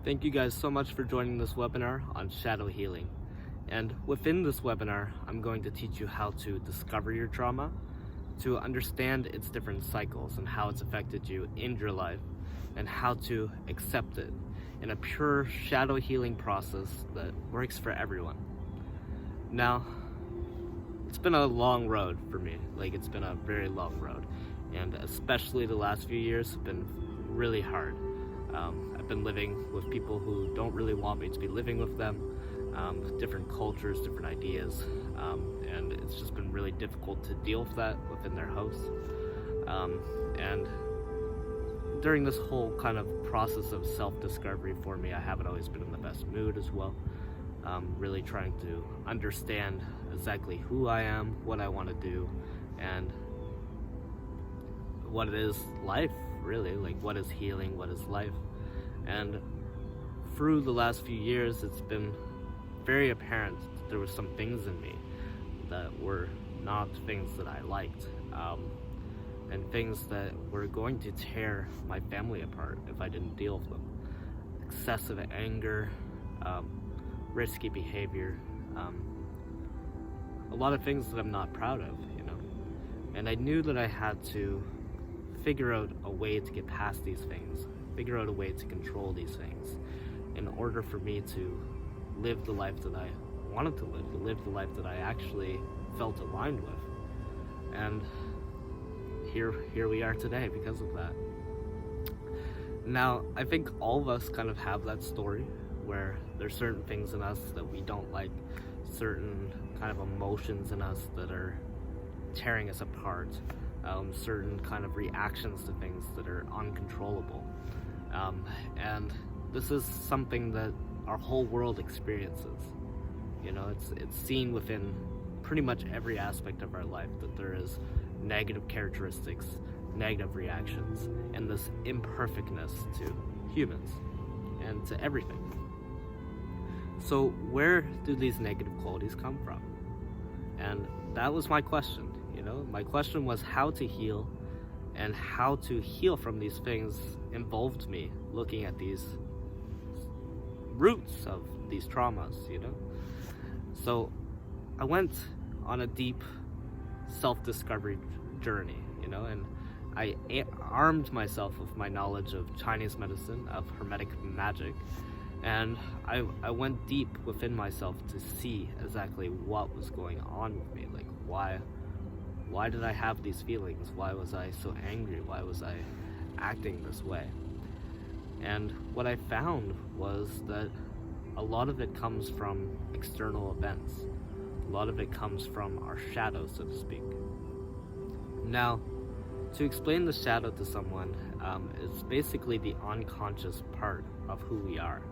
Thank you guys so much for joining this webinar on shadow healing. And within this webinar, I'm going to teach you how to discover your trauma, to understand its different cycles and how it's affected you in your life, and how to accept it in a pure shadow healing process that works for everyone. Now, it's been a long road for me. It's been a very long road. And especially the last few years have been really hard. I've been living with people who don't really want me to be living with them, different cultures, different ideas, and it's just been really difficult to deal with that within their house. And during this whole kind of process of self-discovery for me, I haven't always been in the best mood as well. Really trying to understand exactly who I am, what I want to do, and what it is life, really, what is healing, what is life. And through the last few years, it's been very apparent that there were some things in me that were not things that I liked, and things that were going to tear my family apart if I didn't deal with them. Excessive anger, risky behavior, a lot of things that I'm not proud of, And I knew that I had to figure out a way to get past these things, figure out a way to control these things in order for me to live the life that I wanted to live the life that I actually felt aligned with. And here we are today because of that. Now, I think all of us kind of have that story where there's certain things in us that we don't like, certain kind of emotions in us that are tearing us apart, certain kind of reactions to things that are uncontrollable. And this is something that our whole world experiences. It's seen within pretty much every aspect of our life that there is negative characteristics, negative reactions, and this imperfectness to humans and to everything. So where do these negative qualities come from? And that was my question. My question was how to heal, and how to heal from these things involved me looking at these roots of these traumas, So I went on a deep self-discovery journey, and I armed myself with my knowledge of Chinese medicine, of Hermetic magic, and I went deep within myself to see exactly what was going on with me. Why did I have these feelings? Why was I so angry? Why was I acting this way? And what I found was that a lot of it comes from external events. A lot of it comes from our shadow, so to speak. Now, to explain the shadow to someone, is basically the unconscious part of who we are.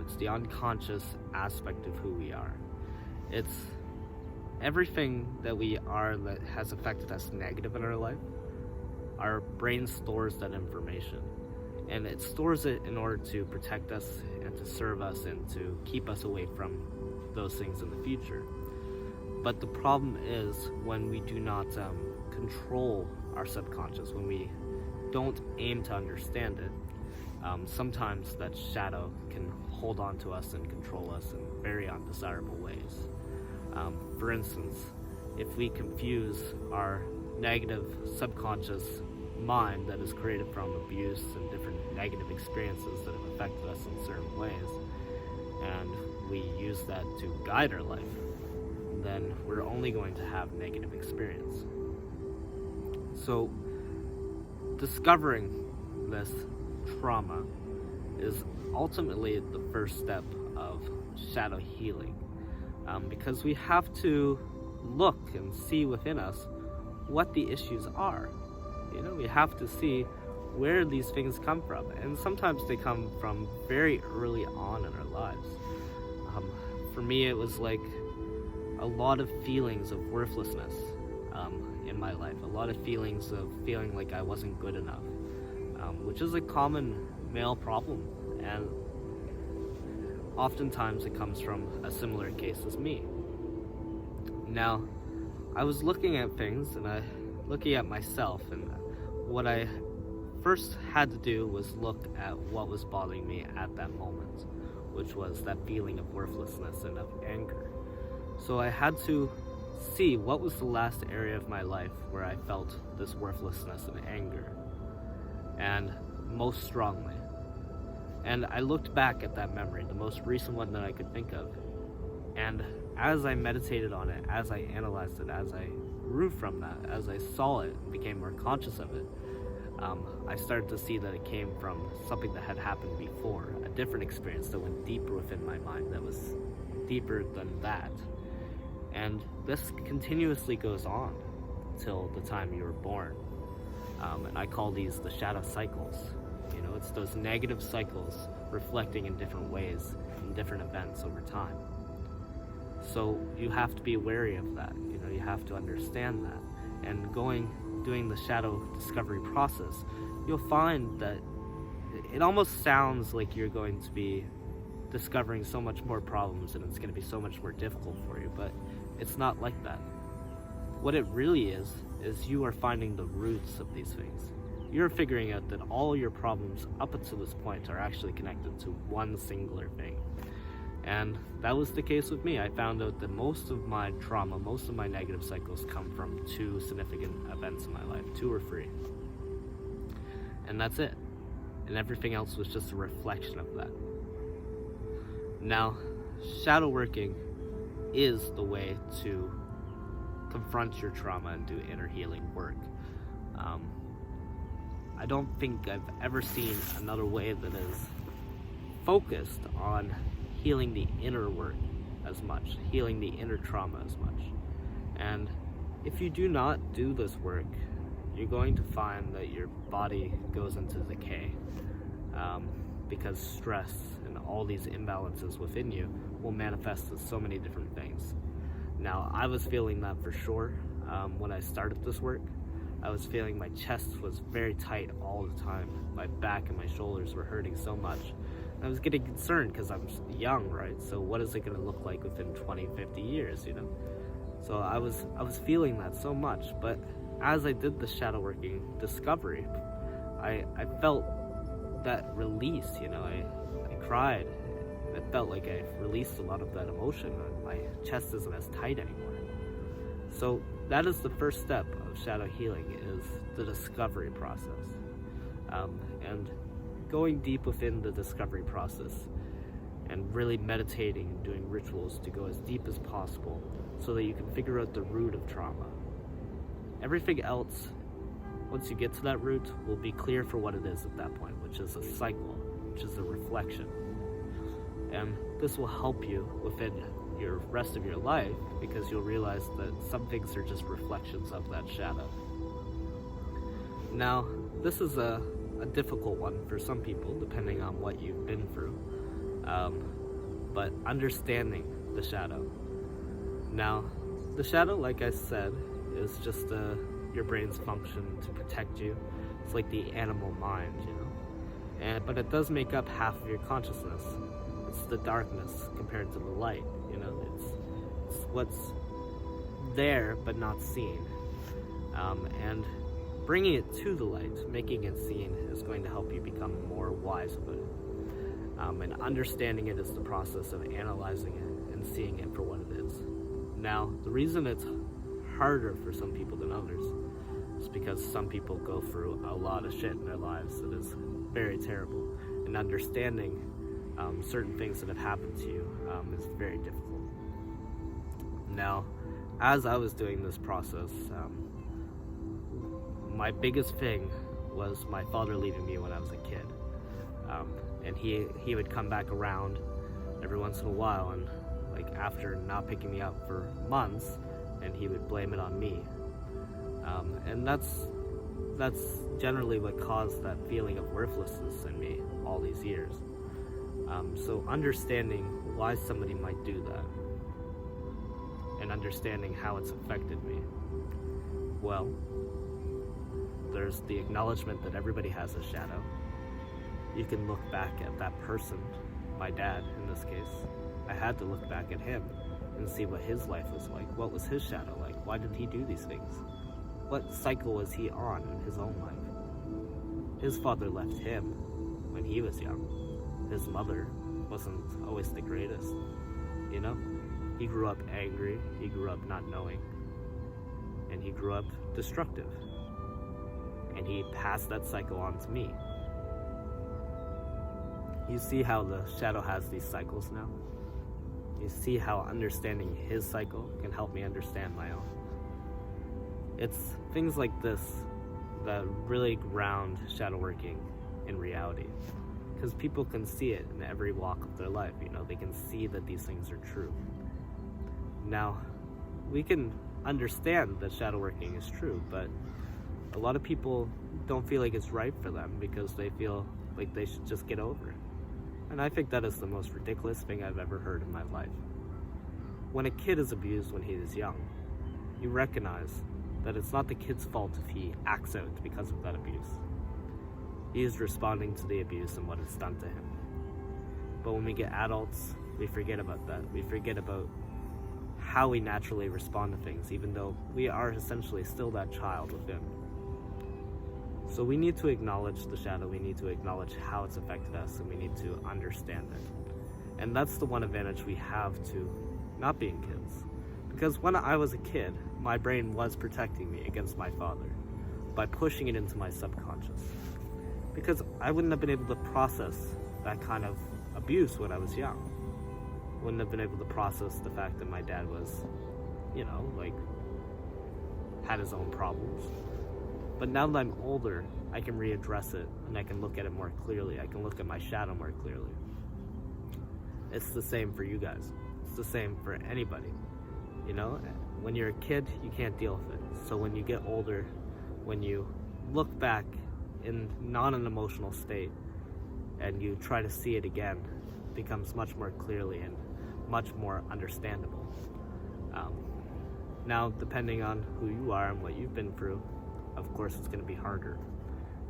It's the unconscious aspect of who we are. It's everything that we are that has affected us negative in our life. Our brain stores that information, and it stores it in order to protect us and to serve us and to keep us away from those things in the future. But the problem is when we do not control our subconscious, when we don't aim to understand it, sometimes that shadow can hold on to us and control us in very undesirable ways. For instance, if we confuse our negative subconscious mind that is created from abuse and different negative experiences that have affected us in certain ways, and we use that to guide our life, then we're only going to have negative experience. So, discovering this trauma is ultimately the first step of shadow healing, because we have to look and see within us what the issues are. We have to see where these things come from, and sometimes they come from very early on in our lives. For me, it was like a lot of feelings of worthlessness in my life, a lot of feelings of feeling like I wasn't good enough, which is a common male problem, and oftentimes it comes from a similar case as me. Now, I was looking at things and looking at myself and what I first had to do was look at what was bothering me at that moment, which was that feeling of worthlessness and of anger. So I had to see what was the last area of my life where I felt this worthlessness and anger, and most strongly. And I looked back at that memory, the most recent one that I could think of, and as I meditated on it, as I analyzed it, as I grew from that, as I saw it and became more conscious of it, I started to see that it came from something that had happened before, a different experience that went deeper within my mind, that was deeper than that. And this continuously goes on till the time you were born. And I call these the shadow cycles. You know, it's those negative cycles reflecting in different ways, in different events over time. So you have to be wary of that. You know, you have to understand that. And doing the shadow discovery process, you'll find that it almost sounds like you're going to be discovering so much more problems and it's going to be so much more difficult for you, but it's not like that. What it really is you are finding the roots of these things. You're figuring out that all your problems up until this point are actually connected to one singular thing. And that was the case with me. I found out that most of my trauma, most of my negative cycles come from 2 significant events in my life, 2 or 3. And that's it. And everything else was just a reflection of that. Now, shadow working is the way to confront your trauma and do inner healing work. I don't think I've ever seen another way that is focused on healing the inner work as much, healing the inner trauma as much. And if you do not do this work, you're going to find that your body goes into decay, because stress and all these imbalances within you will manifest as so many different things. Now, I was feeling that for sure when I started this work. I was feeling my chest was very tight all the time. My back and my shoulders were hurting so much. I was getting concerned because I'm young, right? So what is it going to look like within 20, 50 years, you know? So I was feeling that so much. But as I did the shadow working discovery, I felt that release, you know? I cried. It felt like I released a lot of that emotion. My chest isn't as tight anymore. So that is the first step of shadow healing, is the discovery process. And going deep within the discovery process and really meditating and doing rituals to go as deep as possible so that you can figure out the root of trauma. Everything else, once you get to that root, will be clear for what it is at that point, which is a cycle, which is a reflection. And this will help you within your rest of your life, because you'll realize that some things are just reflections of that shadow. Now, this is a difficult one for some people, depending on what you've been through. But understanding the shadow. Now, the shadow, like I said, is just your brain's function to protect you. It's like the animal mind, you know. But it does make up half of your consciousness. It's the darkness compared to the light, you know. It's what's there but not seen. And bringing it to the light, making it seen, is going to help you become more wise about it. And understanding it is the process of analyzing it and seeing it for what it is. Now, the reason it's harder for some people than others is because some people go through a lot of shit in their lives that is very terrible. And understanding certain things that have happened to you is very difficult. Now, as I was doing this process, my biggest thing was my father leaving me when I was a kid. And he would come back around every once in a while, and like after not picking me up for months, and he would blame it on me. And that's generally what caused that feeling of worthlessness in me all these years. So understanding why somebody might do that, and understanding how it's affected me, well, there's the acknowledgement that everybody has a shadow. You can look back at that person, my dad in this case. I had to look back at him and see what his life was like. What was his shadow like? Why did he do these things? What cycle was he on in his own life? his father left him when he was young. His mother wasn't always the greatest, you know? He grew up angry, he grew up not knowing, and he grew up destructive. And he passed that cycle on to me. You see how the shadow has these cycles now? You see how understanding his cycle can help me understand my own. It's things like this that really ground shadow working in reality. Because people can see it in every walk of their life, you know, they can see that these things are true. Now, we can understand that shadow working is true, but a lot of people don't feel like it's right for them because they feel like they should just get over it. And I think that is the most ridiculous thing I've ever heard in my life. When a kid is abused when he is young, you recognize that it's not the kid's fault if he acts out because of that abuse. He is responding to the abuse and what it's done to him. But when we get adults, we forget about that. We forget about how we naturally respond to things, even though we are essentially still that child within. So we need to acknowledge the shadow, we need to acknowledge how it's affected us, and we need to understand it. And that's the one advantage we have to not being kids. Because when I was a kid, my brain was protecting me against my father by pushing it into my subconscious. Because I wouldn't have been able to process that kind of abuse when I was young. Wouldn't have been able to process the fact that my dad was, you know, like, had his own problems. But now that I'm older, I can readdress it and I can look at it more clearly. I can look at my shadow more clearly. It's the same for you guys. It's the same for anybody. You know, when you're a kid, you can't deal with it. So when you get older, when you look back in not an emotional state and you try to see it again, it becomes much more clearly and much more understandable. Now, depending on who you are and what you've been through, of course it's going to be harder.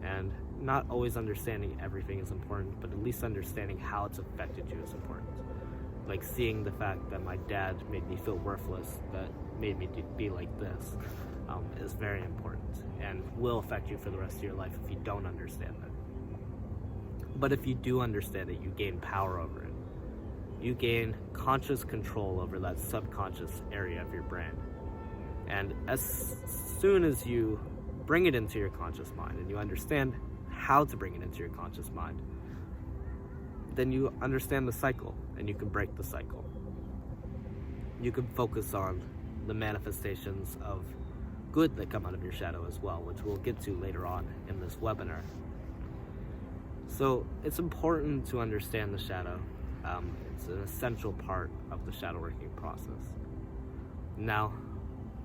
And not always understanding everything is important, but at least understanding how it's affected you is important. Like seeing the fact that my dad made me feel worthless, that made me be like this, is very important and will affect you for the rest of your life if you don't understand it. But if you do understand it, you gain power over it. You gain conscious control over that subconscious area of your brain. And as soon as you bring it into your conscious mind and you understand how to bring it into your conscious mind, then you understand the cycle and you can break the cycle. You can focus on the manifestations of good that come out of your shadow as well, which we'll get to later on in this webinar. So it's important to understand the shadow. It's an essential part of the shadow working process. Now,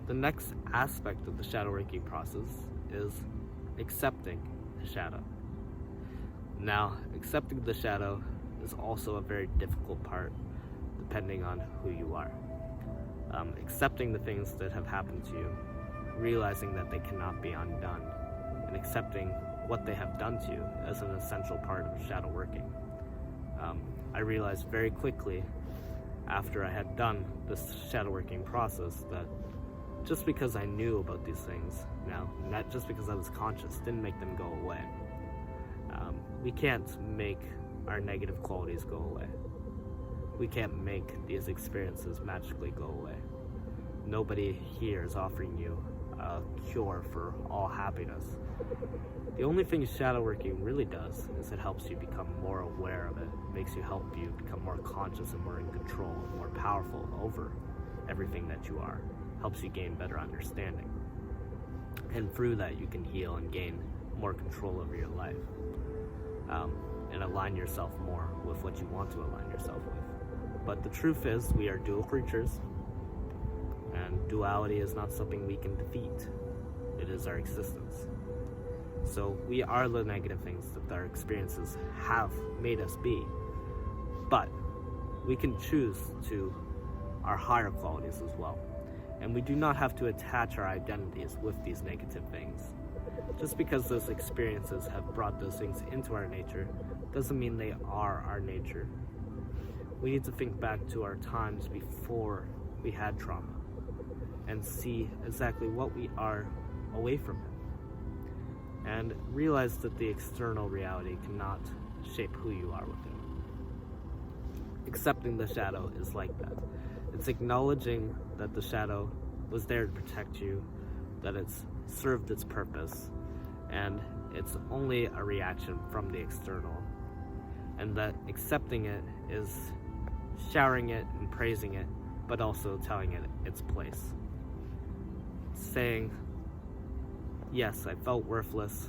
the next aspect of the shadow working process is accepting the shadow. Now, accepting the shadow is also a very difficult part depending on who you are. Accepting the things that have happened to you, realizing that they cannot be undone, and accepting what they have done to you as an essential part of shadow working. I realized very quickly after I had done this shadow working process that just because I knew about these things now, not just because I was conscious, didn't make them go away. We can't make our negative qualities go away. We can't make these experiences magically go away. Nobody here is offering you a cure for all happiness. The only thing shadow working really does is it helps you become more aware of it. It makes you help you become more conscious and more in control and more powerful over everything that you are. Helps you gain better understanding. And through that you can heal and gain more control over your life. And align yourself more with what you want to align yourself with. But the truth is, we are dual creatures, and duality is not something we can defeat. It is our existence. So we are the negative things that our experiences have made us be. But we can choose to our higher qualities as well. And we do not have to attach our identities with these negative things. Just because those experiences have brought those things into our nature doesn't mean they are our nature. We need to think back to our times before we had trauma and see exactly what we are away from it. and realize that the external reality cannot shape who you are within. Accepting the shadow is like that. It's acknowledging that the shadow was there to protect you, that it's served its purpose, and it's only a reaction from the external. And that accepting it is showering it and praising it, but also telling it its place. Saying, yes, I felt worthless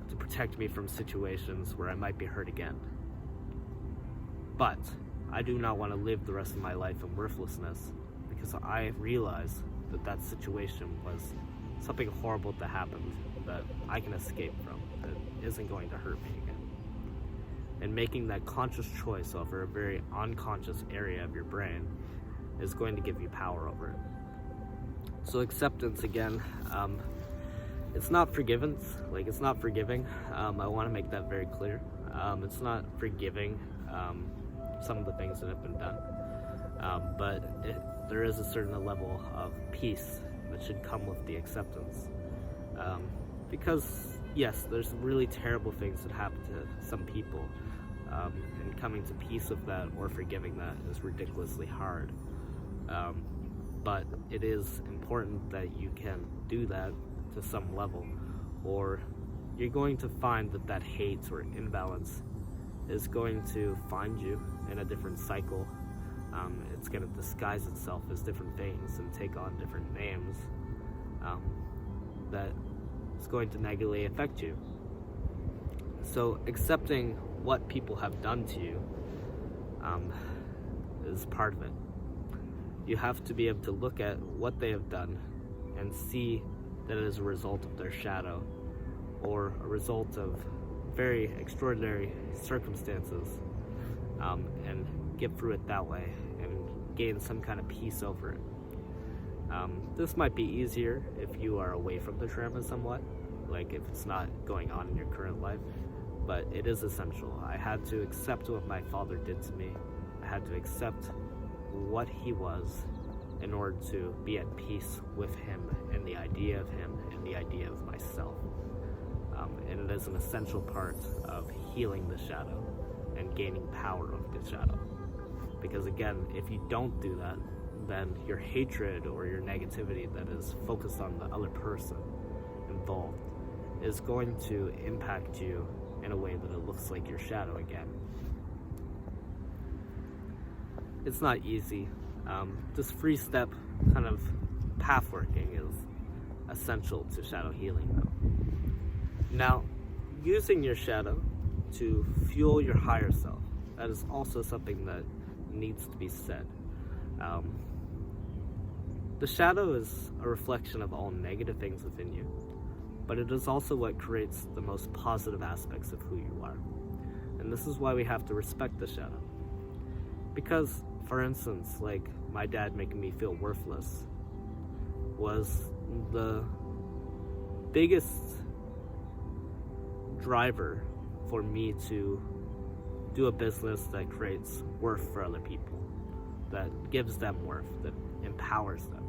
to protect me from situations where I might be hurt again. But I do not want to live the rest of my life in worthlessness, because I realize that that situation was something horrible that happened that I can escape from, that isn't going to hurt me again. And making that conscious choice over a very unconscious area of your brain is going to give you power over it. So acceptance, again, it's not forgiveness, like it's not forgiving. I want to make that very clear. It's not forgiving some of the things that have been done, but there is a certain level of peace that should come with the acceptance. Because yes, there's really terrible things that happen to some people, and coming to peace with that or forgiving that is ridiculously hard. But it is important that you can do that to some level, or you're going to find that that hate or imbalance is going to find you in a different cycle. It's going to disguise itself as different things and take on different names that is going to negatively affect you. So accepting what people have done to you is part of it. You have to be able to look at what they have done and see that it is a result of their shadow, or a result of very extraordinary circumstances, and get through it that way and gain some kind of peace over it. This might be easier if you are away from the trauma somewhat, like if it's not going on in your current life, but it is essential. I had to accept what my father did to me. I had to accept what he was in order to be at peace with him and the idea of him and the idea of myself. And it is an essential part of healing the shadow and gaining power over the shadow. Because again, if you don't do that, then your hatred or your negativity that is focused on the other person involved is going to impact you in a way that it looks like your shadow again. It's not easy. This 3-step kind of path working is essential to shadow healing though. Now, using your shadow to fuel your higher self, that is also something that needs to be said. The shadow is a reflection of all negative things within you, but it is also what creates the most positive aspects of who you are. And this is why we have to respect the shadow. Because, for instance, like my dad making me feel worthless was the biggest driver for me to do a business that creates worth for other people, that gives them worth, that empowers them.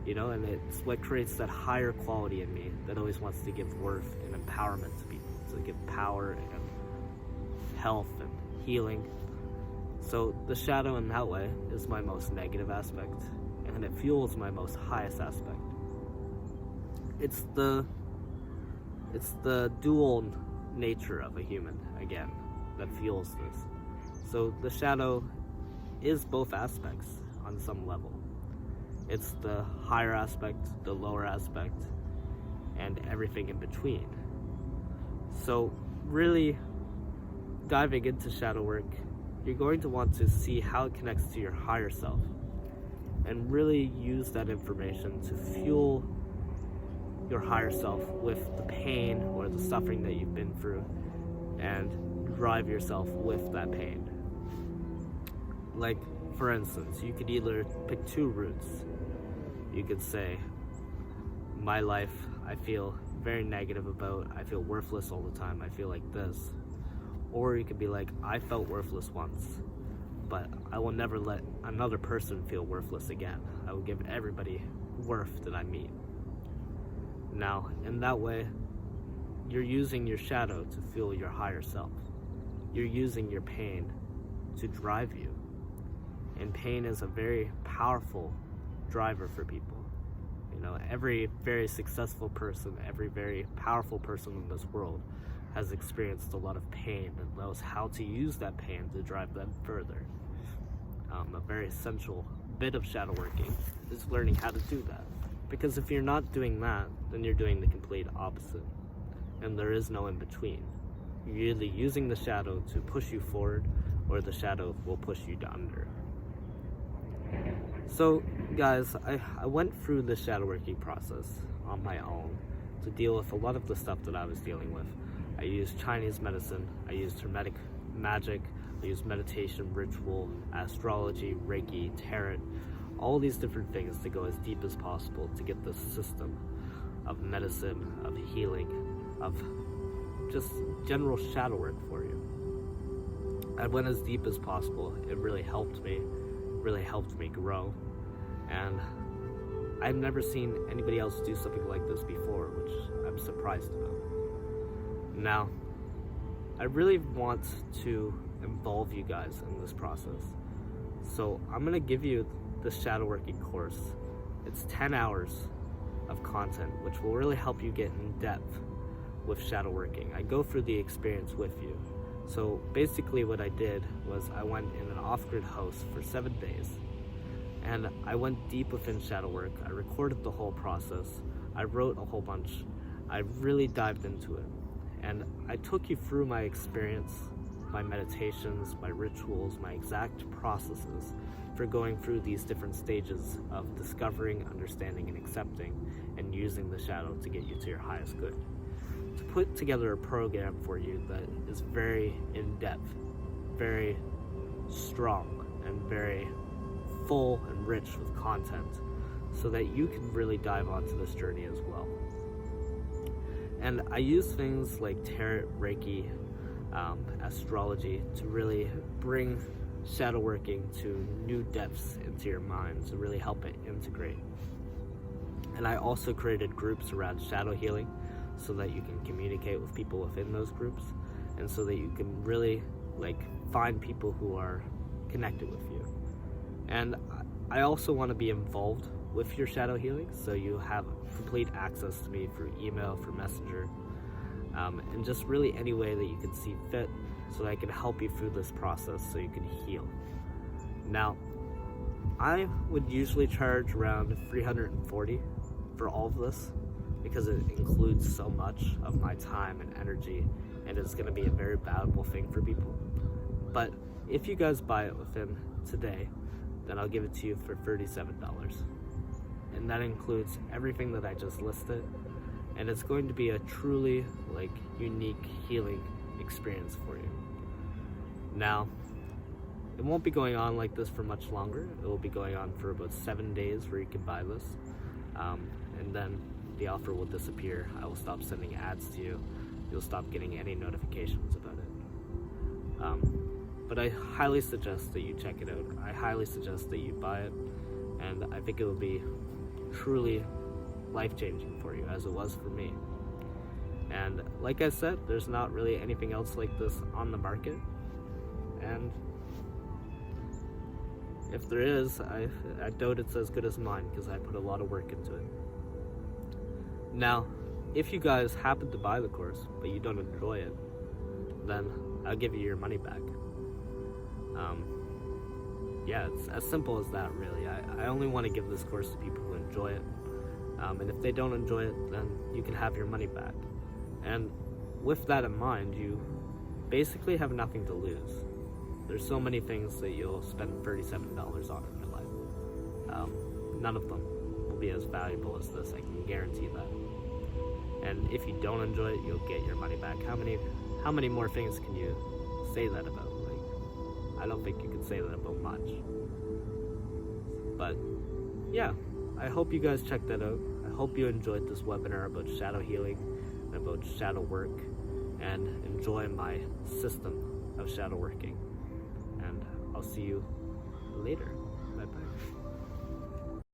You know, and it's what creates that higher quality in me that always wants to give worth and empowerment to people, to give power and health and healing. So the shadow in that way is my most negative aspect, and it fuels my most highest aspect. It's the dual nature of a human, again, that fuels this. So the shadow is both aspects on some level. It's the higher aspect, the lower aspect, and everything in between. So really diving into shadow work, you're going to want to see how it connects to your higher self and really use that information to fuel your higher self with the pain or the suffering that you've been through and drive yourself with that pain. Like, for instance, you could either pick 2 routes. You could say, my life I feel very negative about, I feel worthless all the time, I feel like this. Or you could be like, I felt worthless once, but I will never let another person feel worthless again. I will give everybody worth that I meet. Now, in that way, you're using your shadow to fuel your higher self. You're using your pain to drive you. And pain is a very powerful driver for people. You know, every very successful person, every very powerful person in this world has experienced a lot of pain and knows how to use that pain to drive them further. A very essential bit of shadow working is learning how to do that. Because if you're not doing that, then you're doing the complete opposite. And there is no in between. You're either using the shadow to push you forward, or the shadow will push you under. So guys, I went through the shadow working process on my own to deal with a lot of the stuff that I was dealing with. I used Chinese medicine, I used Hermetic magic, I used meditation, ritual, astrology, Reiki, tarot, all these different things to go as deep as possible to get this system of medicine, of healing, of just general shadow work for you. I went as deep as possible. It really helped me grow, and I've never seen anybody else do something like this before, which I'm surprised about. Now, I really want to involve you guys in this process, so I'm gonna give you the shadow working course. It's 10 hours of content, which will really help you get in depth with shadow working. I go through the experience with you. So basically what I did was I went in an off-grid house for 7 days, and I went deep within shadow work. I recorded the whole process. I wrote a whole bunch. I really dived into it. And I took you through my experience, my meditations, my rituals, my exact processes for going through these different stages of discovering, understanding, and accepting, and using the shadow to get you to your highest good. To put together a program for you that is very in-depth, very strong, and very full and rich with content, so that you can really dive onto this journey as well. And I use things like tarot, Reiki, astrology to really bring shadow working to new depths into your mind, to really help it integrate. And I also created groups around shadow healing so that you can communicate with people within those groups, and so that you can really find people who are connected with you. And I also want to be involved with your shadow healing, so you have complete access to me through email, through Messenger, and just really any way that you can see fit, so that I can help you through this process so you can heal. Now, I would usually charge around $340 for all of this, because it includes so much of my time and energy, and it's going to be a very valuable thing for people. But if you guys buy it within today, then I'll give it to you for $37. And that includes everything that I just listed, and it's going to be a truly unique healing experience for you. Now, it won't be going on like this for much longer. It will be going on for about 7 days where you can buy this, and then the offer will disappear. I will stop sending ads to you. You'll stop getting any notifications about it. But I highly suggest that you check it out. I highly suggest that you buy it, and I think it will be truly life-changing for you, as it was for me. And like I said, there's not really anything else like this on the market, and if there is, I doubt it's as good as mine, because I put a lot of work into it. Now, if you guys happen to buy the course, but you don't enjoy it, then I'll give you your money back. Yeah, it's as simple as that, really. I only want to give this course to people who enjoy it. And if they don't enjoy it, then you can have your money back. And with that in mind, you basically have nothing to lose. There's so many things that you'll spend $37 on in your life. None of them will be as valuable as this, I can guarantee that. And if you don't enjoy it, you'll get your money back. How many more things can you say that about? I don't think you can say that about much. But yeah, I hope you guys check that out. I hope you enjoyed this webinar about shadow healing and about shadow work, and enjoy my system of shadow working. And I'll see you later.